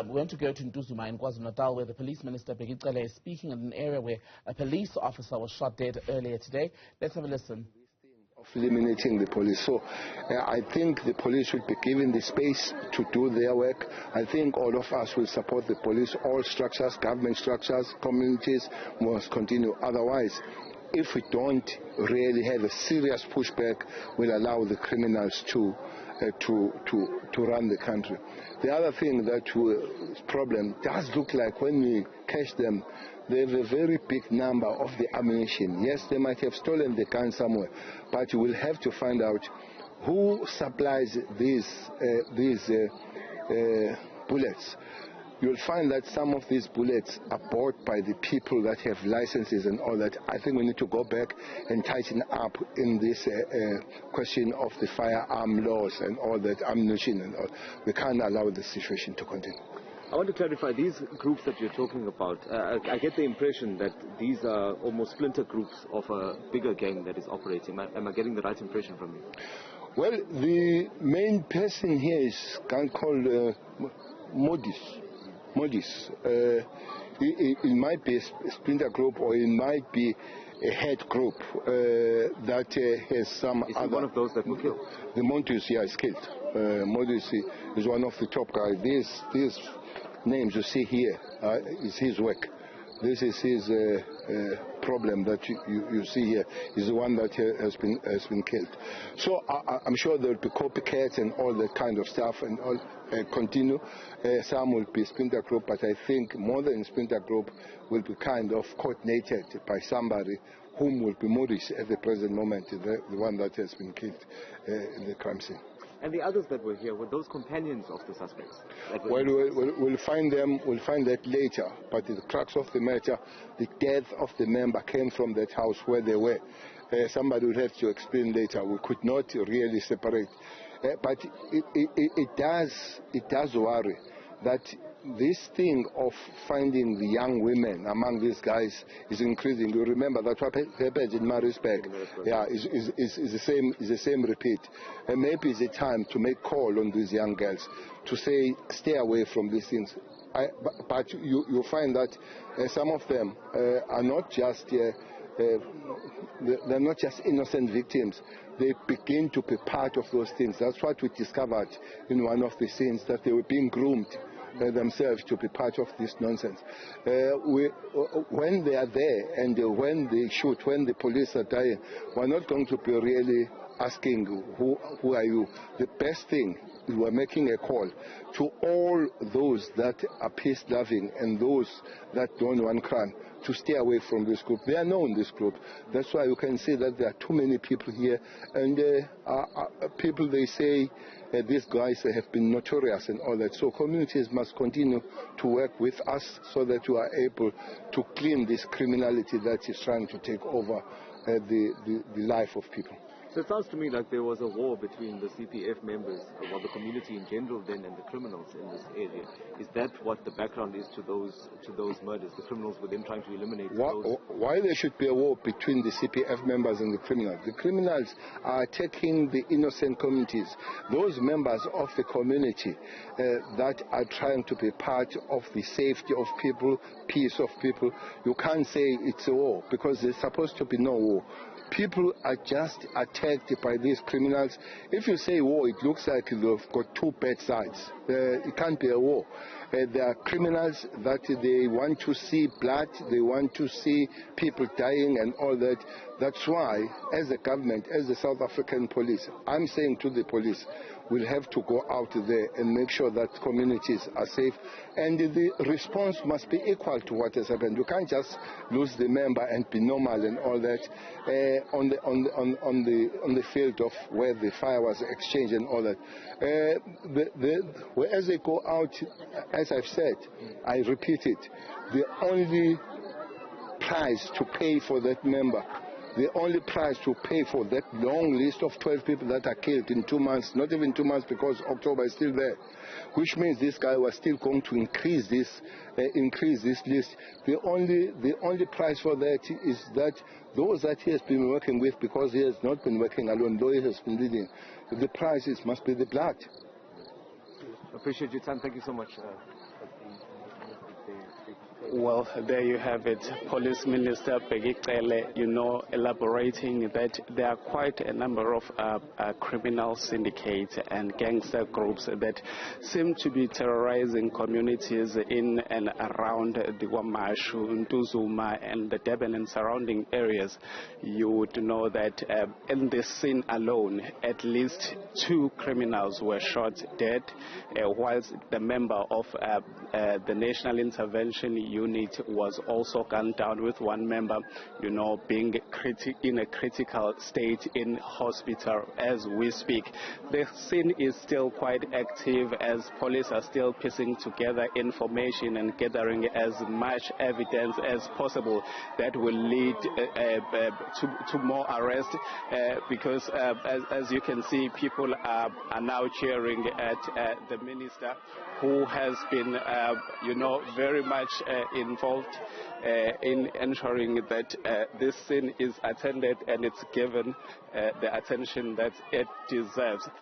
We're going to go to Ntuzuma in KwaZulu-Natal, where the police minister, Begicele, is speaking in an area where a police officer was shot dead earlier today. Let's have a listen. Of eliminating the police. So I think the police should be given the space to do their work. I think all of us will support the police. All structures, government structures, communities must continue. Otherwise, if we don't really have a serious pushback, we'll allow the criminals to run the country. The other thing that problem does look like when we catch them, they have a very big number of the ammunition. Yes, they might have stolen the gun somewhere, but you will have to find out who supplies these bullets. You'll find that some of these bullets are bought by the people that have licenses and all that. I think we need to go back and tighten up in this question of the firearm laws and all that, ammunition and all. We can't allow the situation to continue. I want to clarify, these groups that you're talking about, I get the impression that these are almost splinter groups of a bigger gang that is operating. Am I getting the right impression from you? Well, the main person here is a guy called Modis. It might be a splinter group, or it might be a head group that has some is other... Is one of those that were killed? The Montes, yeah, is killed. Modis is one of the top guys. These names you see here is his work. This is his problem that you see here, is the one that has been killed. So I'm sure there will be copycats and all that kind of stuff and all continue. Some will be splinter group, but I think more than splinter group will be kind of coordinated by somebody whom will be Maurice at the present moment, the one that has been killed in the crime scene. And the others that were here, were those companions of the suspects? Well, we'll find them. We'll find that later. But the crux of the matter, the death of the member came from that house where they were. Somebody will have to explain later. We could not really separate. But it does worry that this thing of finding the young women among these guys is increasing. You remember that what happened in Maritzburg, yeah, is the same repeat. And maybe it's a time to make call on these young girls to say stay away from these things. But you find that some of them are not just they're not just innocent victims. They begin to be part of those things. That's what we discovered in one of the scenes, that they were being groomed themselves to be part of this nonsense. When they are there and when they shoot, when the police are dying, we're not going to be really asking who are you. The best thing is we're making a call to all those that are peace-loving and those that don't want crime to stay away from this group. They are known, this group. That's why you can see that there are too many people here, and people, they say these guys have been notorious and all that. So communities must continue to work with us so that we are able to clean this criminality that is trying to take over the life of people. So it sounds to me like there was a war between the CPF members, or the community in general then, and the criminals in this area. Is that what the background is to those murders? The criminals were then trying to eliminate those? Why there should be a war between the CPF members and the criminals? The criminals are attacking the innocent communities. Those members of the community that are trying to be part of the safety of people, peace of people, you can't say it's a war, because there's supposed to be no war. People are just attacked by these criminals. If you say war, it looks like they've got two bad sides. It can't be a war. There are criminals that they want to see blood, they want to see people dying and all that. That's why, as a government, as the South African police, I'm saying to the police, we'll have to go out there and make sure that communities are safe. And the response must be equal to what has happened. You can't just lose the member and be normal and all that on the field of where the fire was exchanged and all that. As they go out, as I've said, I repeat it, the only price to pay for that member, the only price to pay for that long list of 12 people that are killed in 2 months, not even 2 months, because October is still there, which means this guy was still going to increase this list. The only price for that is that those that he has been working with, because he has not been working alone, though he has been leading, the price must be the blood. Appreciate your time. Thank you so much. Well, there you have it. Police Minister Begicele, elaborating that there are quite a number of criminal syndicates and gangster groups that seem to be terrorizing communities in and around the KwaMashu, Ntuzuma, and the Durban and surrounding areas. You would know that in this scene alone, at least 2 criminals were shot dead, whilst the member of the National Intervention Unit was also gunned down, with one member, being in a critical state in hospital as we speak. The scene is still quite active as police are still piecing together information and gathering as much evidence as possible that will lead to more arrests, because as you can see, people are now cheering at the minister, who has been very much involved in ensuring that this scene is attended and it's given the attention that it deserves.